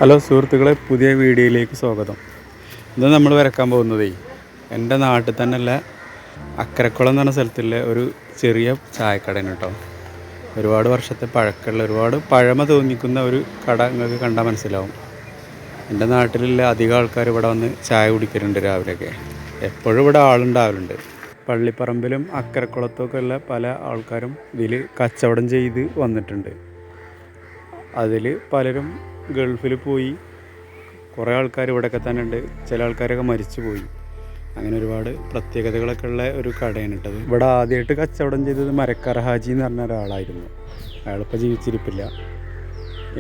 Hello സുഹൃത്തുക്കളെ, പുതിയ വീഡിയോയിലേക്ക് സ്വാഗതം. ഇന്ന് നമ്മൾ വരക്കാൻ പോകുന്നതേ എൻ്റെ നാട്ടിൽ തന്നെയുള്ള അക്കരക്കുളം എന്ന് പറഞ്ഞ സ്ഥലത്തുള്ള ഒരു ചെറിയ ചായക്കടയാണ് കേട്ടോ. ഒരുപാട് വർഷത്തെ പഴക്കമുള്ള, ഒരുപാട് പഴമ തോന്നിക്കുന്ന ഒരു കട നിങ്ങൾക്ക് കണ്ടാൽ മനസ്സിലാവും. എൻ്റെ നാട്ടിലുള്ള അധികം ആൾക്കാർ ഇവിടെ വന്ന് ചായ കുടിക്കലുണ്ട് രാവിലെയൊക്കെ. എപ്പോഴും ഇവിടെ ആളുണ്ടാവലുണ്ട്. പള്ളിപ്പറമ്പിലും അക്കരക്കുളത്തൊക്കെ ഉള്ള പല ആൾക്കാരും ഇതിൽ കച്ചവടം ചെയ്ത് വന്നിട്ടുണ്ട്. അതിൽ പലരും ഗൾഫിൽ പോയി, കുറേ ആൾക്കാർ ഇവിടെയൊക്കെ തന്നെ ഉണ്ട്. ചില ആൾക്കാരൊക്കെ മരിച്ചു പോയി. അങ്ങനെ ഒരുപാട് പ്രത്യേകതകളൊക്കെ ഉള്ള ഒരു കടയാണ് ഇട്ടത്. ഇവിടെ ആദ്യമായിട്ട് കച്ചവടം ചെയ്തത് മരക്കര ഹാജി എന്ന് പറഞ്ഞ ഒരാളായിരുന്നു. അയാളിപ്പോൾ ജീവിച്ചിരിപ്പില്ല.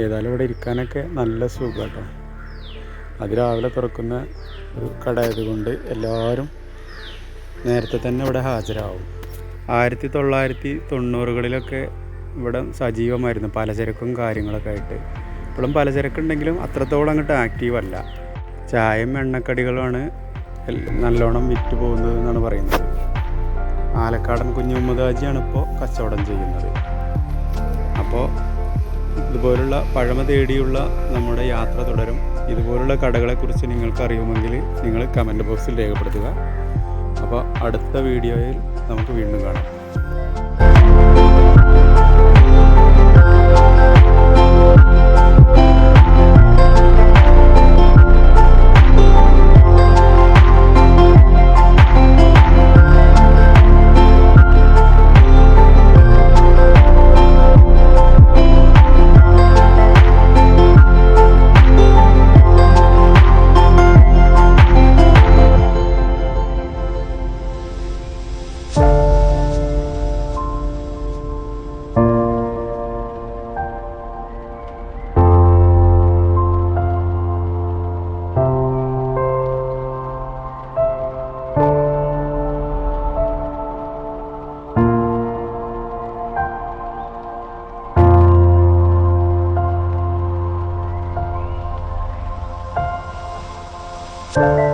ഏതായാലും ഇവിടെ ഇരിക്കാനൊക്കെ നല്ല സുഖം കേട്ടോ. അതിരാവിലെ തുറക്കുന്ന ഒരു കട ആയതുകൊണ്ട് എല്ലാവരും നേരത്തെ തന്നെ ഇവിടെ ഹാജരാകും. 1990കളിലൊക്കെ ഇവിടെ സജീവമായിരുന്നു പലചരക്കും കാര്യങ്ങളൊക്കെ ആയിട്ട്. ഇപ്പോഴും പലചരക്കുണ്ടെങ്കിലും അത്രത്തോളം അങ്ങോട്ട് ആക്റ്റീവല്ല. ചായയും എണ്ണക്കടികളുമാണ് നല്ലോണം വിറ്റ് പോകുന്നത് എന്നാണ് പറയുന്നത്. ആലക്കാടൻ കുഞ്ഞുമുഹമ്മദ് ഹാജിയാണ് ഇപ്പോൾ കച്ചവടം ചെയ്യുന്നത്. അപ്പോൾ ഇതുപോലുള്ള പഴമ തേടിയുള്ള നമ്മുടെ യാത്ര തുടരും. ഇതുപോലുള്ള കടകളെക്കുറിച്ച് നിങ്ങൾക്ക് അറിയുമെങ്കിൽ നിങ്ങൾ കമൻറ്റ് ബോക്സിൽ രേഖപ്പെടുത്തുക. അപ്പോൾ അടുത്ത വീഡിയോയിൽ നമുക്ക് വീണ്ടും കാണാം. you